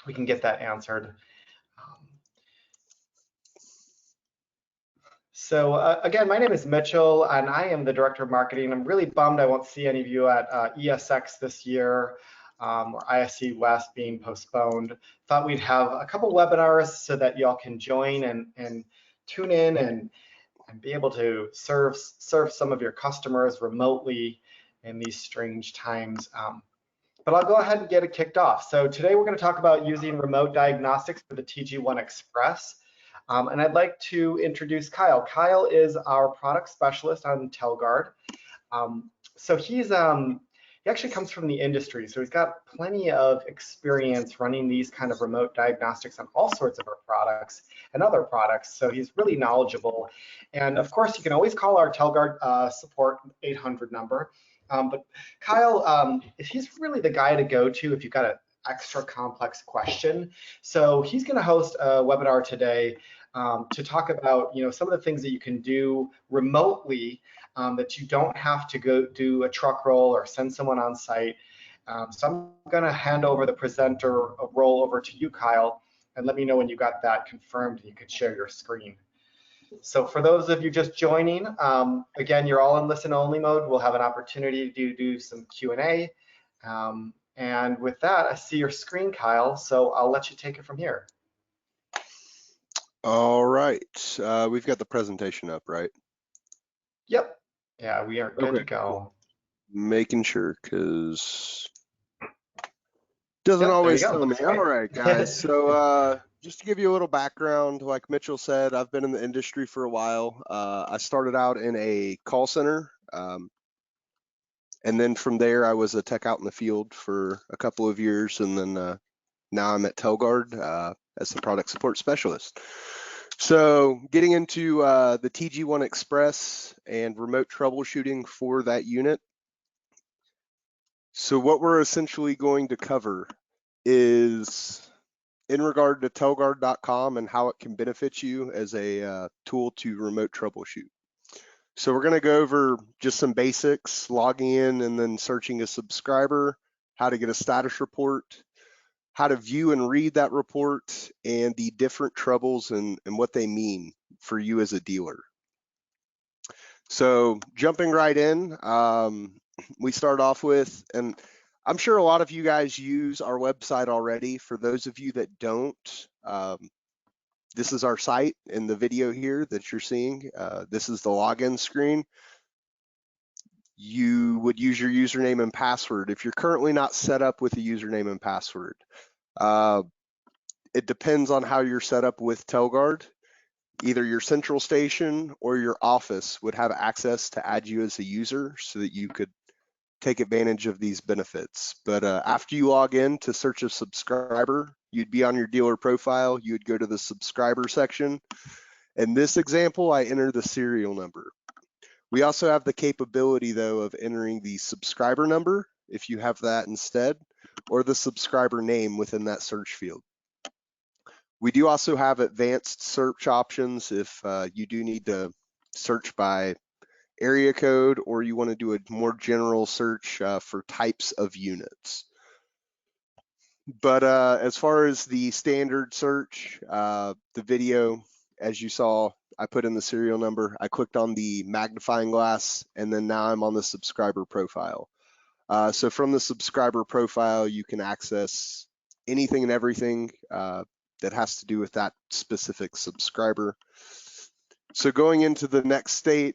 we can get that answered. So again, my name is Mitchell, and I am the Director of Marketing. I'm really bummed I won't see any of you at ESX this year, or ISC West being postponed. Thought we'd have a couple webinars so that y'all can join and tune in and be able to serve some of your customers remotely in these strange times. But I'll go ahead and get it kicked off. So today we're going to talk about using remote diagnostics for the TG-1 Express. And I'd like to introduce Kyle. Kyle is our product specialist on Telguard. So he actually comes from the industry, so he's got plenty of experience running these kind of remote diagnostics on all sorts of our products and other products, so he's really knowledgeable. And of course, you can always call our Telguard support 800 number. But Kyle, he's really the guy to go to if you've got an extra complex question. So he's going to host a webinar today to talk about, some of the things that you can do remotely that you don't have to go do a truck roll or send someone on site. So I'm going to hand over the presenter role over to you, Kyle, and let me know when you got that confirmed and you could share your screen. So for those of you just joining, again, you're all in listen-only mode. We'll have an opportunity to do some Q&A. And with that, I see your screen, Kyle, so I'll let you take it from here. All right, we've got the presentation up, right? Yep. Yeah, we are good to go. Making sure, because doesn't always tell me. All right, guys. So just to give you a little background, like Mitchell said, I've been in the industry for a while. I started out in a call center, and then from there I was a tech out in the field for a couple of years, and then now I'm at Telguard as the product support specialist. So getting into the TG-1 Express and remote troubleshooting for that unit. So what we're essentially going to cover is in regard to Telguard.com and how it can benefit you as a tool to remote troubleshoot. So we're going to go over just some basics, logging in and then searching a subscriber, how to get a status report, how to view and read that report, and the different troubles and what they mean for you as a dealer. So jumping right in, we start off with, and I'm sure a lot of you guys use our website already. For those of you that don't, this is our site in the video here that you're seeing. This is the login screen. You would use your username and password. If you're currently not set up with a username and password, it depends on how you're set up with Telguard. Either your central station or your office would have access to add you as a user so that you could take advantage of these benefits. But after you log in to search a subscriber, you'd be on your dealer profile, you would go to the subscriber section. In this example, I enter the serial number. We also have the capability though of entering the subscriber number if you have that instead, or the subscriber name within that search field. We do also have advanced search options if you do need to search by area code, or you want to do a more general search for types of units. But as far as the standard search, the video, as you saw, I put in the serial number, I clicked on the magnifying glass, and then now I'm on the subscriber profile. So from the subscriber profile, you can access anything and everything that has to do with that specific subscriber. So going into the next stage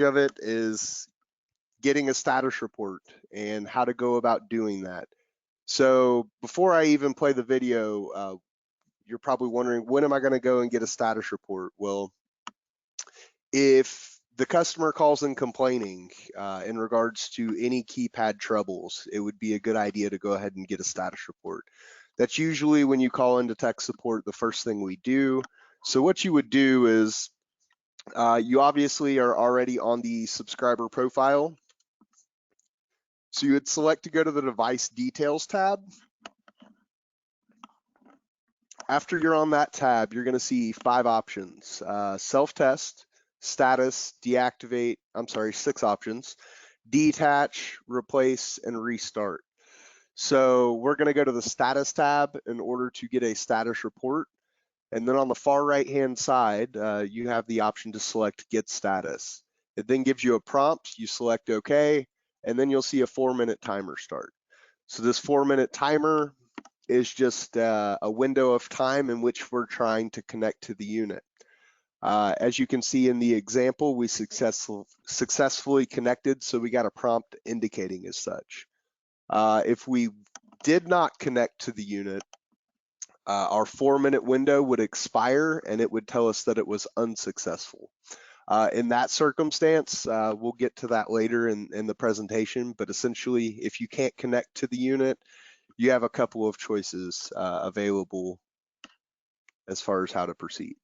of it is getting a status report and how to go about doing that. So before I even play the video, you're probably wondering, when am I going to go and get a status report? Well, if the customer calls in complaining in regards to any keypad troubles, it would be a good idea to go ahead and get a status report. That's usually when you call into tech support, the first thing we do. So what you would do is you obviously are already on the subscriber profile. So you would select to go to the device details tab. After you're on that tab, you're going to see 5 options: self-test, status, deactivate, 6 options: detach, replace, and restart. So we're going to go to the status tab in order to get a status report. And then on the far right-hand side, you have the option to select Get Status. It then gives you a prompt. You select OK, and then you'll see a 4-minute timer start. So this 4-minute timer is just a window of time in which we're trying to connect to the unit. As you can see in the example, we successfully connected, so we got a prompt indicating as such. If we did not connect to the unit, our 4-minute window would expire and it would tell us that it was unsuccessful. In that circumstance, we'll get to that later in the presentation, but essentially, if you can't connect to the unit, you have a couple of choices available as far as how to proceed.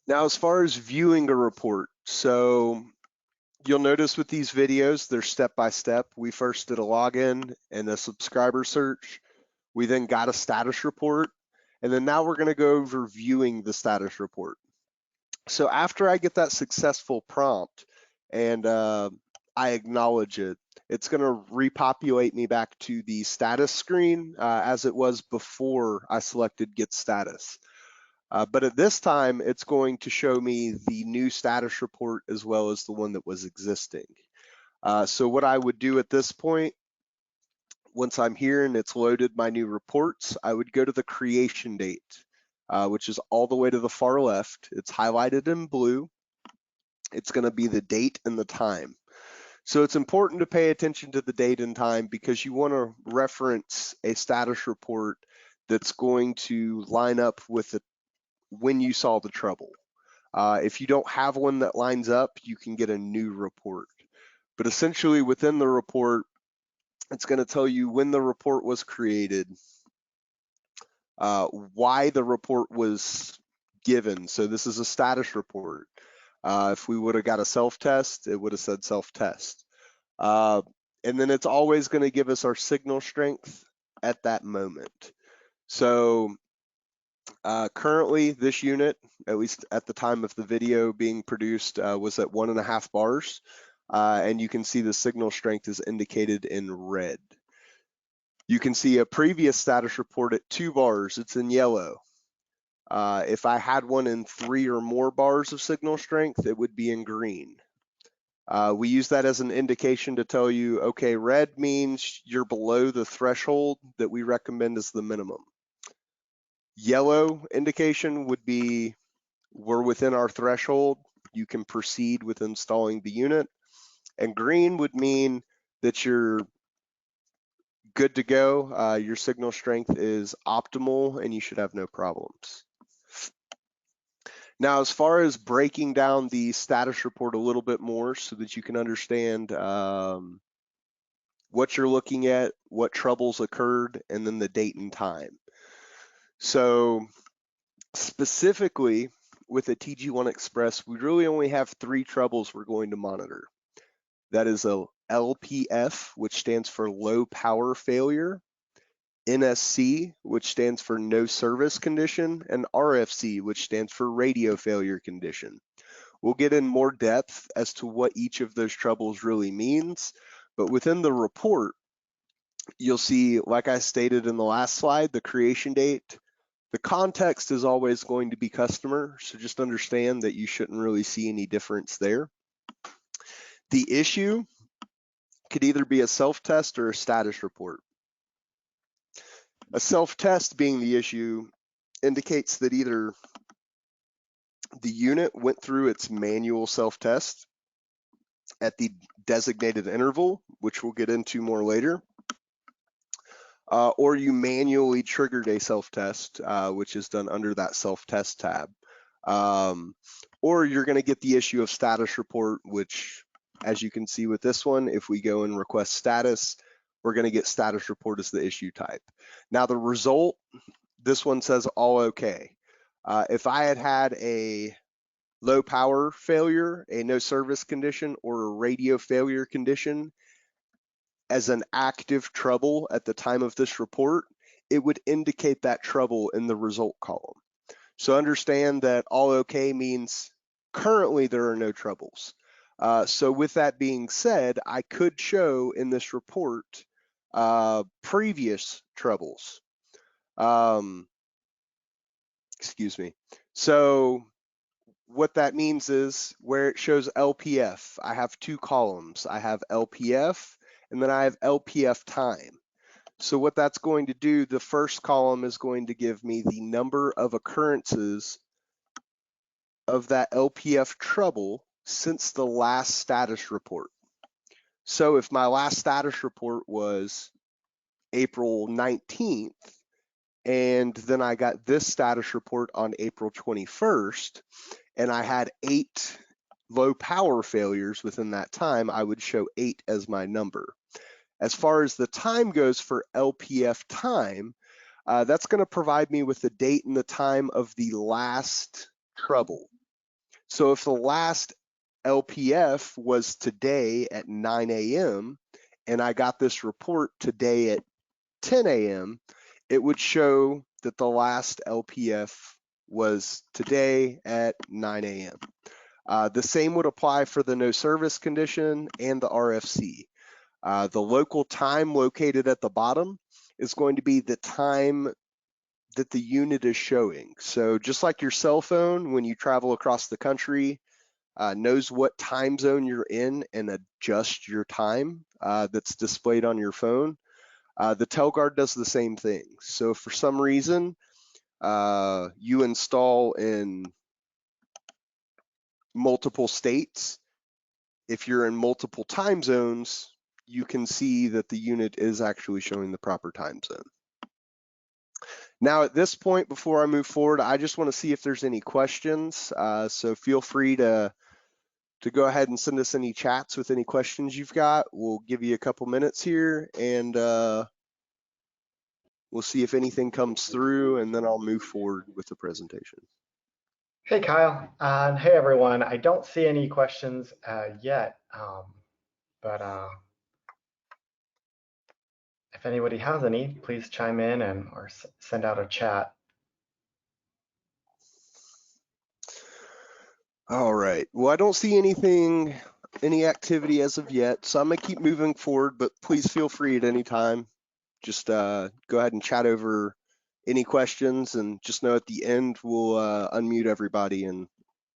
Now, as far as viewing a report, so you'll notice with these videos, they're step-by-step. We first did a login and a subscriber search. We then got a status report, and then now we're going to go over viewing the status report. So after I get that successful prompt and I acknowledge it, it's going to repopulate me back to the status screen as it was before I selected Get Status. But at this time, it's going to show me the new status report as well as the one that was existing. So what I would do at this point, once I'm here and it's loaded my new reports, I would go to the creation date, which is all the way to the far left. It's highlighted in blue. It's going to be the date and the time. So it's important to pay attention to the date and time because you want to reference a status report that's going to line up with when you saw the trouble. If you don't have one that lines up, you can get a new report. But essentially within the report, it's going to tell you when the report was created, why the report was given. So this is a status report. If we would have got a self-test, it would have said self-test. And then it's always going to give us our signal strength at that moment. So currently this unit, at least at the time of the video being produced, was at 1.5 bars. And you can see the signal strength is indicated in red. You can see a previous status report at 2 bars, it's in yellow. If I had one in 3 or more bars of signal strength, it would be in green. We use that as an indication to tell you, okay, red means you're below the threshold that we recommend as the minimum. Yellow indication would be we're within our threshold, you can proceed with installing the unit. And green would mean that you're good to go. Your signal strength is optimal and you should have no problems. Now, as far as breaking down the status report a little bit more so that you can understand what you're looking at, what troubles occurred, and then the date and time. So specifically with a TG-1 Express, we really only have 3 troubles we're going to monitor. That is a LPF, which stands for low power failure, NSC, which stands for no service condition, and RFC, which stands for radio failure condition. We'll get in more depth as to what each of those troubles really means, but within the report, you'll see, like I stated in the last slide, the creation date. The context is always going to be customer, so just understand that you shouldn't really see any difference there. The issue could either be a self-test or a status report. A self-test being the issue indicates that either the unit went through its manual self-test at the designated interval, which we'll get into more later, or you manually triggered a self-test, which is done under that self-test tab. Or you're going to get the issue of status report, which, as you can see with this one, if we go and request status, we're going to get status report as the issue type. Now the result, this one says all okay. If I had had a low power failure, a no service condition, or a radio failure condition as an active trouble at the time of this report, it would indicate that trouble in the result column. So understand that all okay means currently there are no troubles. So with that being said, I could show in this report previous troubles. Excuse me. So what that means is where it shows LPF, I have two columns. I have LPF and then I have LPF time. So what that's going to do, the first column is going to give me the number of occurrences of that LPF trouble since the last status report. So if my last status report was April 19th, and then I got this status report on April 21st, and I had 8 low power failures within that time, I would show 8 as my number. As far as the time goes for LPF time, that's going to provide me with the date and the time of the last trouble. So if the last LPF was today at 9 a.m. and I got this report today at 10 a.m., it would show that the last LPF was today at 9 a.m. The same would apply for the no service condition and the RFC. The local time located at the bottom is going to be the time that the unit is showing. So just like your cell phone, when you travel across the country, knows what time zone you're in and adjust your time that's displayed on your phone. The Telguard does the same thing. So if for some reason you install in multiple states, if you're in multiple time zones, you can see that the unit is actually showing the proper time zone. Now at this point, before I move forward, I just want to see if there's any questions. So feel free to go ahead and send us any chats with any questions you've got. We'll give you a couple minutes here and we'll see if anything comes through, and then I'll move forward with the presentation. Hey, Kyle. Hey, everyone. I don't see any questions yet, but if anybody has any, please chime in or send out a chat. All right. Well, I don't see any activity as of yet, so I'm gonna keep moving forward, but please feel free at any time. Just go ahead and chat over any questions, and just know at the end we'll unmute everybody and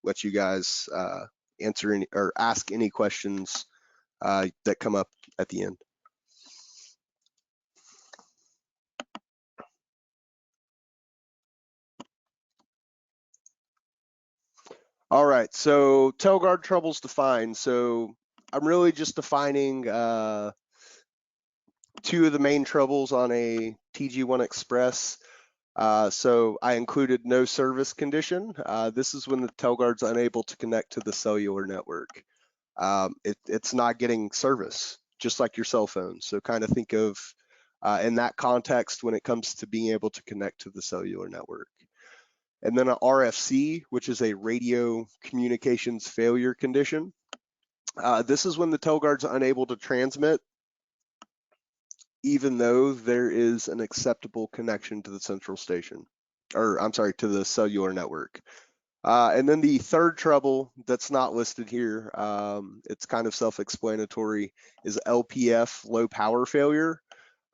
let you guys answer any or ask any questions that come up at the end. All right, so Telguard troubles defined. So I'm really just defining 2 of the main troubles on a TG-1 Express. So I included no service condition. This is when the Telguard's unable to connect to the cellular network. It's not getting service, just like your cell phone. So kind of think of in that context when it comes to being able to connect to the cellular network. And then an RFC, which is a radio communications failure condition. This is when the Telguard's unable to transmit, even though there is an acceptable connection to the central station, or I'm sorry, to the cellular network. And then the third trouble that's not listed here, it's kind of self-explanatory, is LPF, low power failure.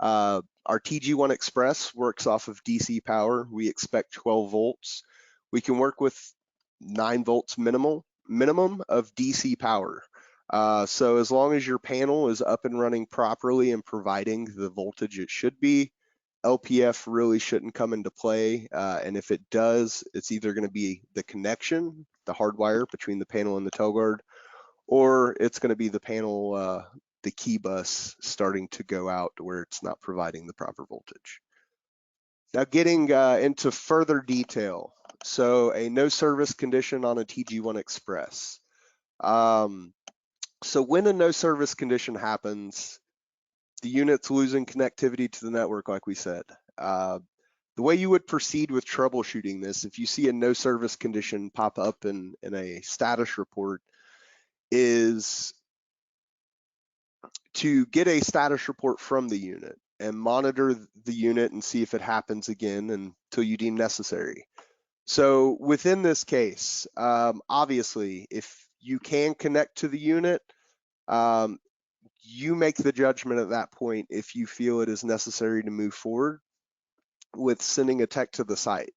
Our TG-1 Express works off of DC power. We expect 12 volts. We can work with 9 volts minimum of DC power. So as long as your panel is up and running properly and providing the voltage it should be, LPF really shouldn't come into play. And if it does, it's either going to be the connection, the hardwire between the panel and the Telguard, or it's going to be the panel, the key bus starting to go out where it's not providing the proper voltage. Now getting into further detail. So a no service condition on a TG-1 Express. So when a no service condition happens, the unit's losing connectivity to the network, like we said. The way you would proceed with troubleshooting this, if you see a no service condition pop up in a status report, is to get a status report from the unit and monitor the unit and see if it happens again until you deem necessary. So within this case, obviously, if you can connect to the unit, you make the judgment at that point if you feel it is necessary to move forward with sending a tech to the site.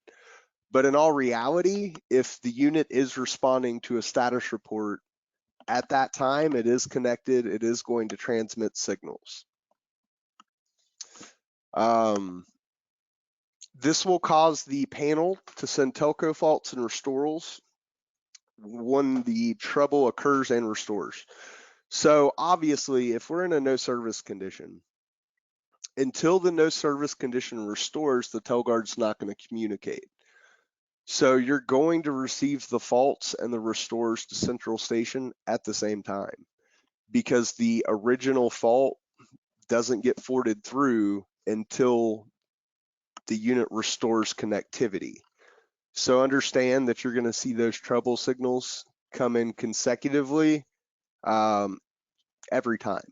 But in all reality, if the unit is responding to a status report at that time, it is connected, it is going to transmit signals. This will cause the panel to send telco faults and restorals when the trouble occurs and restores. So obviously, if we're in a no service condition, until the no service condition restores, the Telguard's not going to communicate. So you're going to receive the faults and the restores to central station at the same time, because the original fault doesn't get forwarded through until the unit restores connectivity. So understand that you're going to see those trouble signals come in consecutively every time.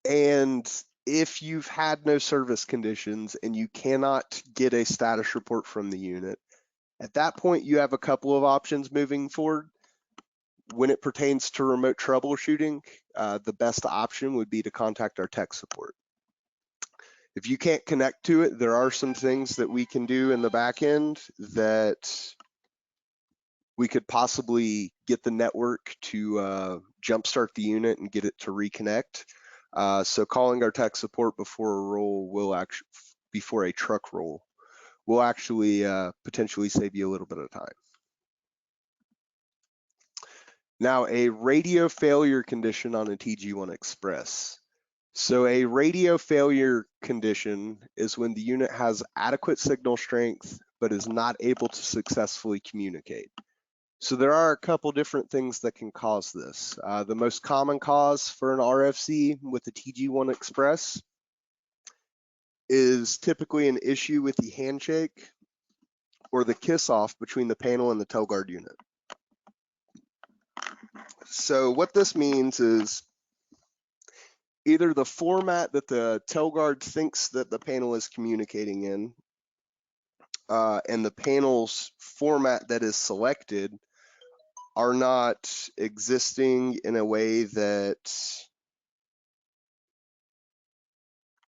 And if you've had no service conditions and you cannot get a status report from the unit, at that point you have a couple of options moving forward. When it pertains to remote troubleshooting, the best option would be to contact our tech support. If you can't connect to it, there are some things that we can do in the back end that we could possibly get the network to jumpstart the unit and get it to reconnect. So calling our tech support before a roll will actually, before a truck roll, will actually potentially save you a little bit of time. Now, a radio failure condition on a TG-1 Express. So a radio failure condition is when the unit has adequate signal strength, but is not able to successfully communicate. So there are a couple different things that can cause this. The most common cause for an RFC with the TG-1 Express is typically an issue with the handshake or the kiss-off between the panel and the Telguard unit. So what this means is either the format that the Telguard thinks that the panel is communicating in and the panel's format that is selected are not existing in a way that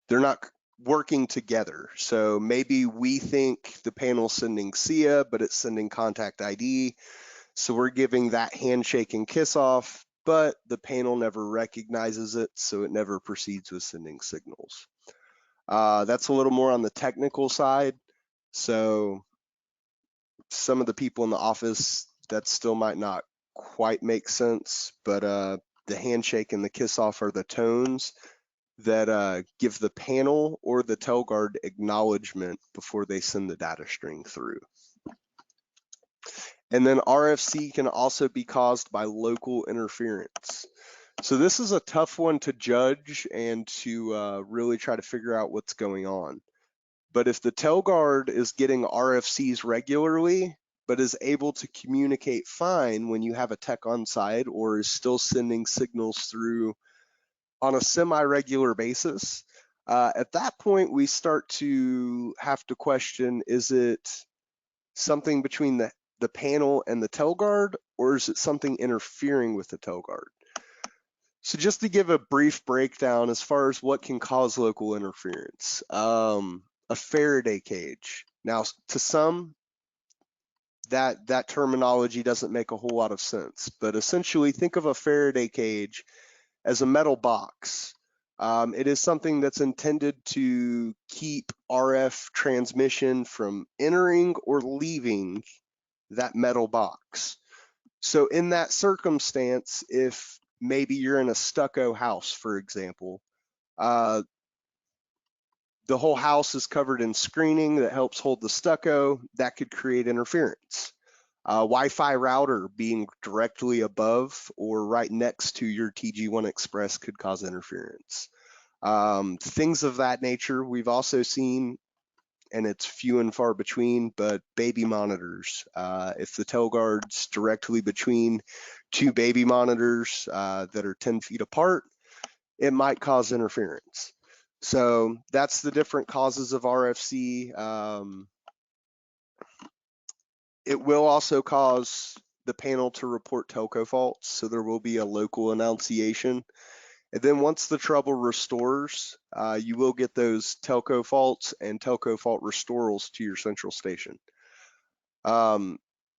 they're not working together. So maybe we think the panel's sending SIA, but it's sending contact ID. So we're giving that handshake and kiss off, but the panel never recognizes it, so it never proceeds with sending signals. That's a little more on the technical side. So some of the people in the office, that still might not quite make sense, but the handshake and the kiss off are the tones that give the panel or the Telguard acknowledgement before they send the data string through. And then RFC can also be caused by local interference. So this is a tough one to judge and to really try to figure out what's going on. But if the Telguard is getting RFCs regularly, but is able to communicate fine when you have a tech on site or is still sending signals through on a semi-regular basis, at that point we start to have to question, is it something between the panel and the Telguard, or is it something interfering with the Telguard? So just to give a brief breakdown as far as what can cause local interference, a Faraday cage. Now, to some, that terminology doesn't make a whole lot of sense, but essentially think of a Faraday cage as a metal box. It is something that's intended to keep RF transmission from entering or leaving that metal box. So in that circumstance, if maybe you're in a stucco house, for example, the whole house is covered in screening that helps hold the stucco, that could create interference. Wi-Fi router being directly above or right next to your TG-1 Express could cause interference. Things of that nature we've also seen, and it's few and far between, but baby monitors. If the Telguard's directly between two baby monitors that are 10 feet apart, it might cause interference. So that's the different causes of RFC. It will also cause the panel to report telco faults, so there will be a local annunciation. And then once the trouble restores, you will get those telco faults and telco fault restorals to your central station.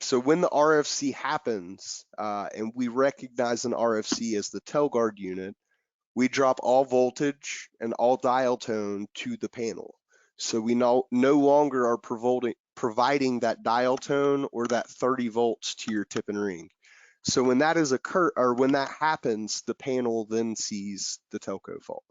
So when the RFC happens, and we recognize an RFC as the Telguard unit, we drop all voltage and all dial tone to the panel. So we no longer are providing that dial tone or that 30 volts to your tip and ring. So when that when that happens, the panel then sees the telco fault,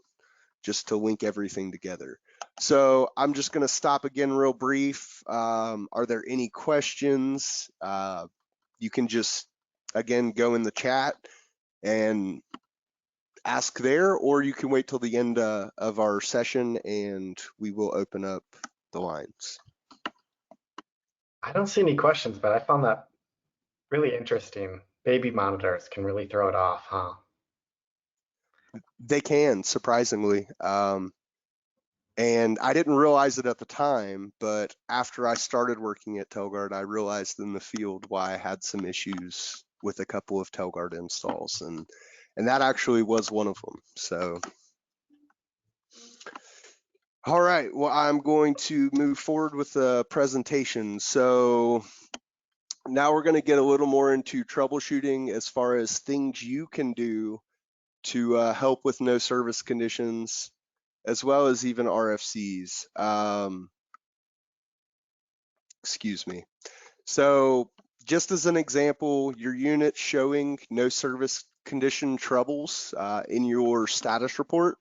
just to link everything together. So I'm just going to stop again real brief. Are there any questions? You can just, again, go in the chat and ask there, or you can wait till the end of our session and we will open up the lines. I don't see any questions, but I found that really interesting. Baby monitors can really throw it off, huh? They can, surprisingly. And I didn't realize it at the time, but after I started working at Telguard, I realized in the field why I had some issues with a couple of Telguard installs, and that actually was one of them. So, all right, well, I'm going to move forward with the presentation. So now we're going to get a little more into troubleshooting as far as things you can do to help with no service conditions, as well as even RFCs. Excuse me. So just as an example, your unit showing no service condition troubles in your status report.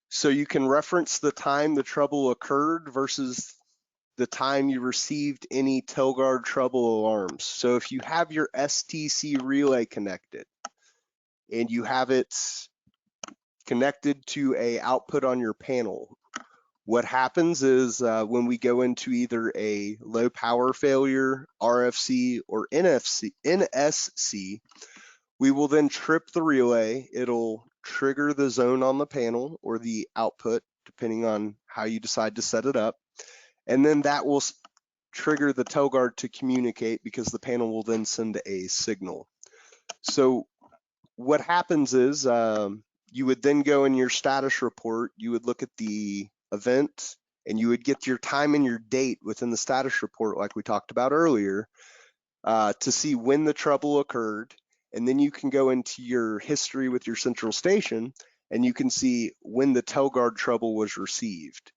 So you can reference the time the trouble occurred versus the time you received any Telguard trouble alarms. So if you have your STC relay connected and you have it connected to a output on your panel, what happens is when we go into either a low power failure, RFC, or NSC, we will then trip the relay. It'll trigger the zone on the panel or the output, depending on how you decide to set it up. And then that will trigger the Telguard to communicate, because the panel will then send a signal. So what happens is you would then go in your status report, you would look at the event, and you would get your time and your date within the status report, like we talked about earlier, to see when the trouble occurred. And then you can go into your history with your central station, and you can see when the Telguard trouble was received.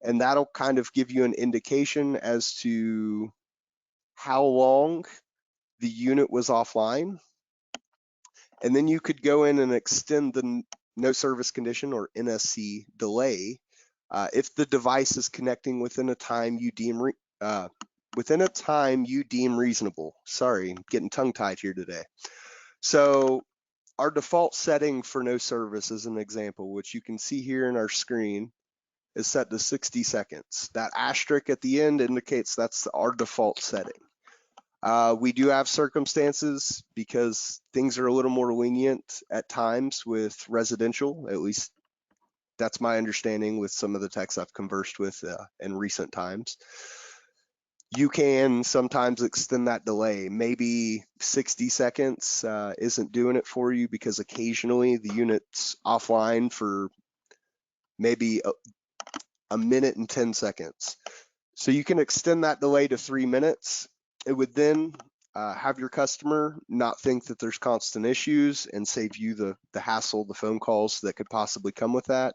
And that'll kind of give you an indication as to how long the unit was offline. And then you could go in and extend the no service condition, or NSC, delay if the device is connecting within a time you deem reasonable. Sorry, I'm getting tongue-tied here today. So our default setting for no service, as an example, which you can see here in our screen, is set to 60 seconds. That asterisk at the end indicates that's our default setting. We do have circumstances, because things are a little more lenient at times with residential, at least that's my understanding with some of the techs I've conversed with in recent times. You can sometimes extend that delay. Maybe 60 seconds isn't doing it for you, because occasionally the unit's offline for maybe a minute and 10 seconds. So you can extend that delay to 3 minutes. It would then have your customer not think that there's constant issues, and save you the hassle, the phone calls that could possibly come with that.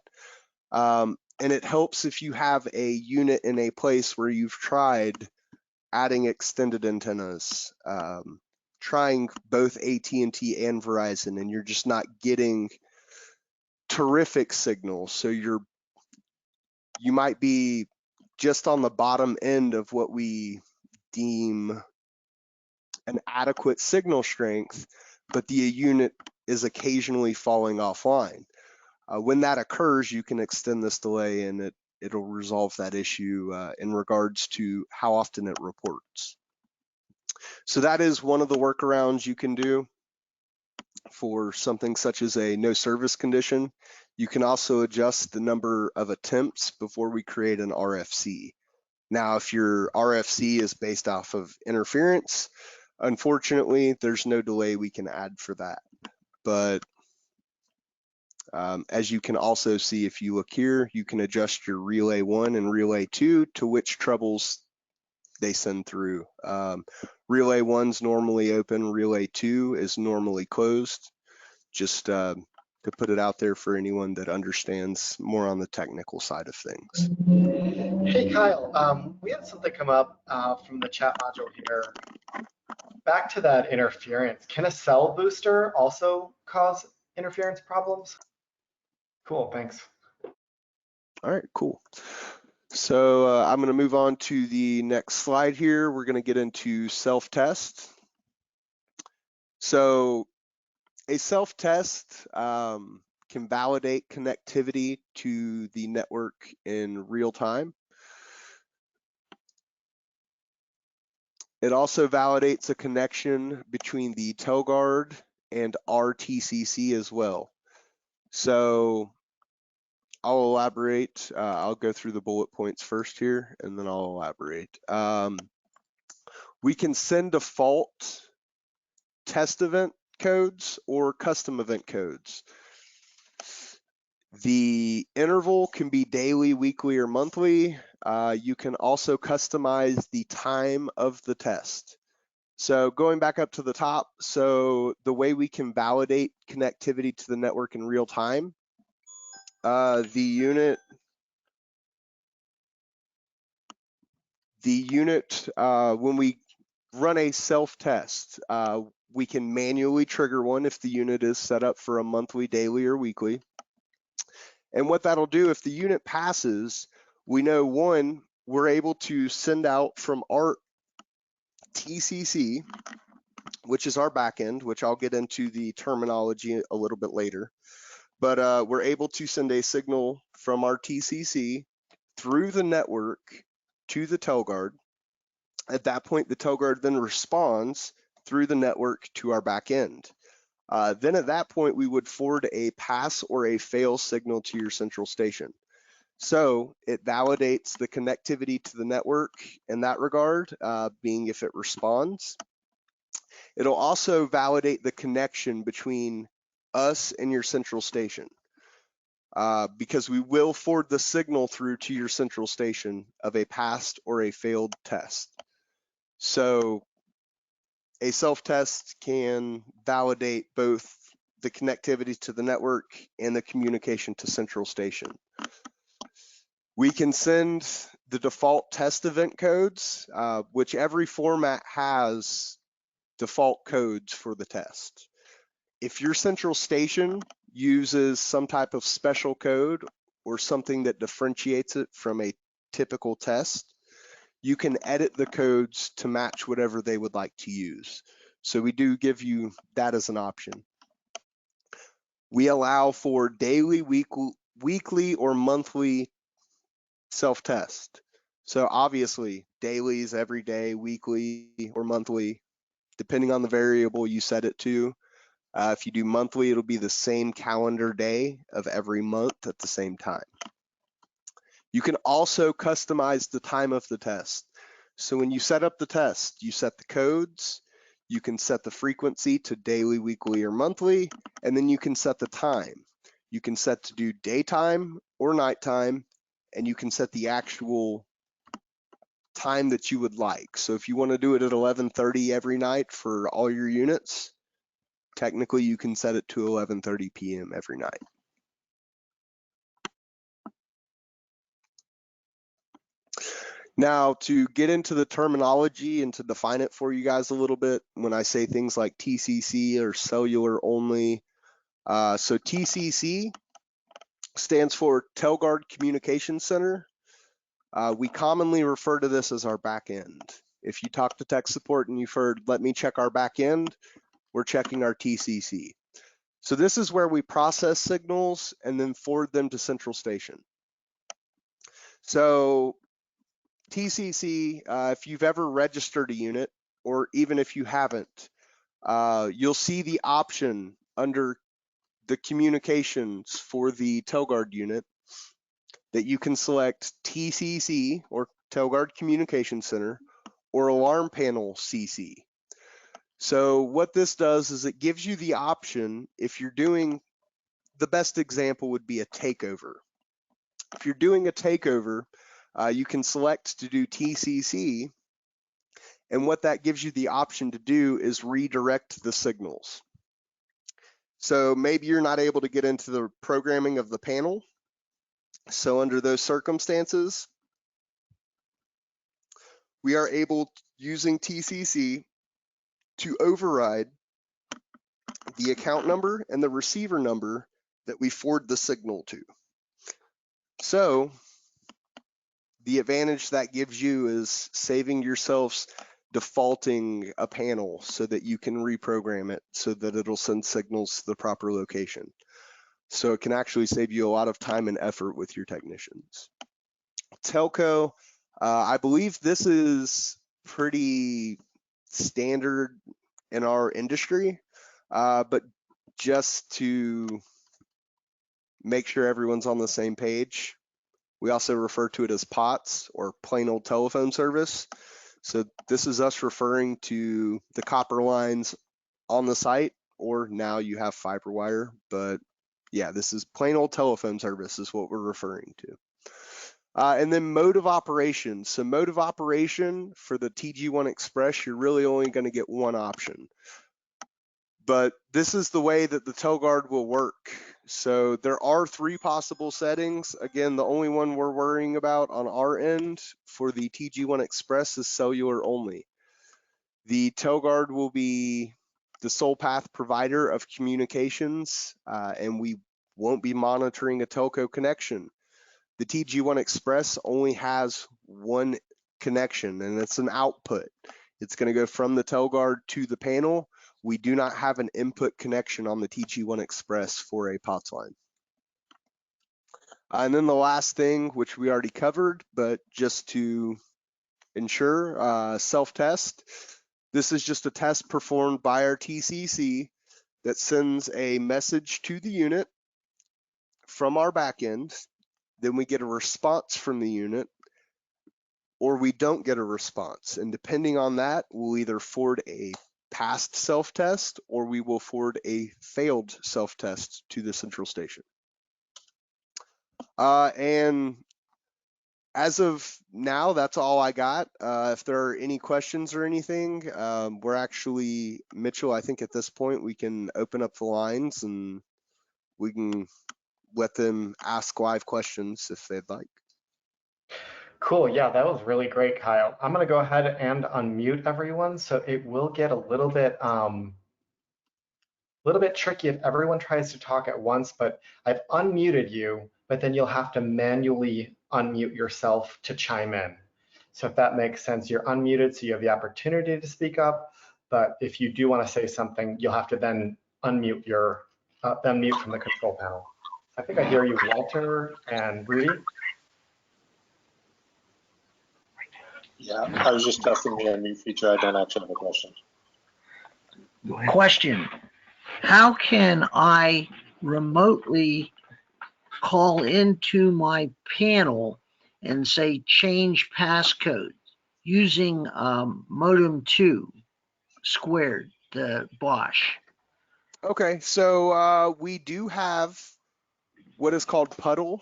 And it helps if you have a unit in a place where you've tried adding extended antennas, trying both AT&T and Verizon, and you're just not getting terrific signals. So you might be just on the bottom end of what we deem an adequate signal strength, but the unit is occasionally falling offline. When that occurs, you can extend this delay, and it'll resolve that issue in regards to how often it reports. So that is one of the workarounds you can do for something such as a no service condition. You can also adjust the number of attempts before we create an RFC. Now, if your RFC is based off of interference, Unfortunately, there's no delay we can add for that. But as you can also see, if you look here, you can adjust your relay 1 and relay 2 to which troubles they send through. Relay 1's normally open, relay 2 is normally closed, just to put it out there for anyone that understands more on the technical side of things. Hey, Kyle, we had something come up from the chat module here. Back to that interference, can a cell booster also cause interference problems? Cool, thanks. All right, cool. So I'm going to move on to the next slide here. We're going to get into self-test. So a self-test can validate connectivity to the network in real time. It also validates a connection between the Telguard and our TCC as well. So I'll elaborate. I'll go through the bullet points first here, and then I'll elaborate. We can send default test event codes or custom event codes. The interval can be daily, weekly, or monthly. You can also customize the time of the test. So going back up to the top, so the way we can validate connectivity to the network in real time, the unit when we run a self-test, we can manually trigger one if the unit is set up for a monthly, daily, or weekly. And what that'll do, if the unit passes, we know, one, we're able to send out from our TCC, which is our backend, which I'll get into the terminology a little bit later. But we're able to send a signal from our TCC through the network to the Telguard. At that point, the Telguard then responds through the network to our backend. Then at that point, we would forward a pass or a fail signal to your central station. So it validates the connectivity to the network in that regard, being if it responds. It'll also validate the connection between us and your central station, because we will forward the signal through to your central station of a passed or a failed test. So a self-test can validate both the connectivity to the network and the communication to central station. We can send the default test event codes, which every format has default codes for the test. If your central station uses some type of special code or something that differentiates it from a typical test, you can edit the codes to match whatever they would like to use. So we do give you that as an option. We allow for daily, weekly, or monthly self-test. So obviously, daily is every day, weekly or monthly, depending on the variable you set it to. If you do monthly, it'll be the same calendar day of every month at the same time. You can also customize the time of the test. So when you set up the test, you set the codes, you can set the frequency to daily, weekly, or monthly, and then you can set the time. You can set to do daytime or nighttime, and you can set the actual time that you would like. So if you want to do it at 11:30 every night for all your units, technically you can set it to 11:30 p.m. every night. Now, to get into the terminology and to define it for you guys a little bit, when I say things like TCC or cellular only, so TCC stands for Telguard Communication Center. We commonly refer to this as our back end. If you talk to tech support and you've heard, let me check our back end, we're checking our TCC. So this is where we process signals and then forward them to central station. So TCC, if you've ever registered a unit, or even if you haven't, you'll see the option under the communications for the Telguard unit that you can select TCC, or Telguard Communication Center, or Alarm Panel CC. So what this does is it gives you the option, if you're doing, the best example would be a takeover. If you're doing a takeover, you can select to do TCC, and what that gives you the option to do is redirect the signals. So maybe you're not able to get into the programming of the panel. So under those circumstances, we are able, using TCC, to override the account number and the receiver number that we forward the signal to. So the advantage that gives you is saving yourselves defaulting a panel so that you can reprogram it so that it'll send signals to the proper location. So it can actually save you a lot of time and effort with your technicians. Telco, I believe this is pretty standard in our industry, but just to make sure everyone's on the same page, we also refer to it as POTS, or plain old telephone service. So this is us referring to the copper lines on the site, or now you have fiber wire, but yeah, this is plain old telephone service is what we're referring to. And then mode of operation. So mode of operation for the TG-1 Express, you're really only going to get one option. But this is the way that the Telguard will work. So there are 3 possible settings. Again, the only one we're worrying about on our end for the TG-1 Express is cellular only. The Telguard will be the sole path provider of communications, and we won't be monitoring a telco connection. The TG-1 Express only has one connection, and it's an output. It's going to go from the Telguard to the panel. We do not have an input connection on the TG-1 Express for a POTS line. And then the last thing, which we already covered, but just to ensure, self-test. This is just a test performed by our TCC that sends a message to the unit from our backend. Then we get a response from the unit, or we don't get a response. And depending on that, we'll either forward a passed self-test or we will forward a failed self-test to the central station. And as of now, that's all I got. If there are any questions or anything, we're actually, Mitchell, I think at this point we can open up the lines and we can let them ask live questions if they'd like. Cool, yeah, that was really great, Kyle. I'm gonna go ahead and unmute everyone, so it will get a little bit tricky if everyone tries to talk at once, but I've unmuted you, but then you'll have to manually unmute yourself to chime in. So if that makes sense, you're unmuted, so you have the opportunity to speak up, but if you do want to say something, you'll have to then unmute unmute from the control panel. I think I hear you, Walter and Rudy. Yeah, I was just testing the unmute feature. I don't actually have a question. Question: how can I remotely call into my panel and say change passcode using modem 2 squared, the Bosch? Okay, so we do have what is called Puddle,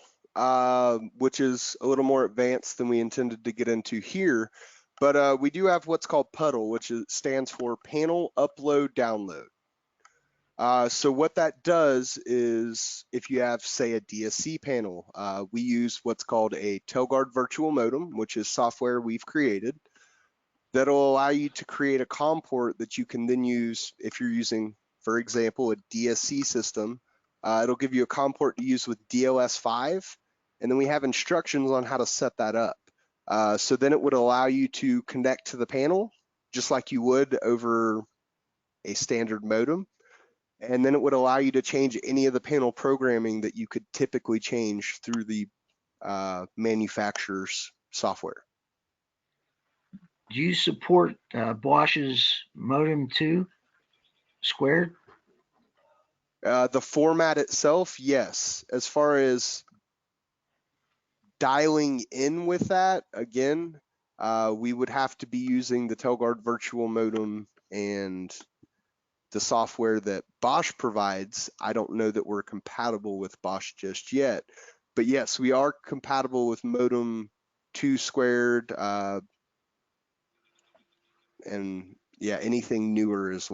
which is a little more advanced than we intended to get into here. But we do have what's called Puddle, which stands for Panel Upload Download. So what that does is, if you have, say, a DSC panel, we use what's called a Telguard virtual modem, which is software we've created that'll allow you to create a COM port that you can then use if you're using, for example, a DSC system. It'll give you a COM port to use with DLS5, and then we have instructions on how to set that up. So then it would allow you to connect to the panel just like you would over a standard modem. And then it would allow you to change any of the panel programming that you could typically change through the manufacturer's software. Do you support Bosch's modem 2 squared? The format itself, yes. As far as dialing in with that, again, we would have to be using the Telguard virtual modem and the software that Bosch provides, I don't know that we're compatible with Bosch just yet. But yes, we are compatible with modem 2 squared, and yeah, anything newer as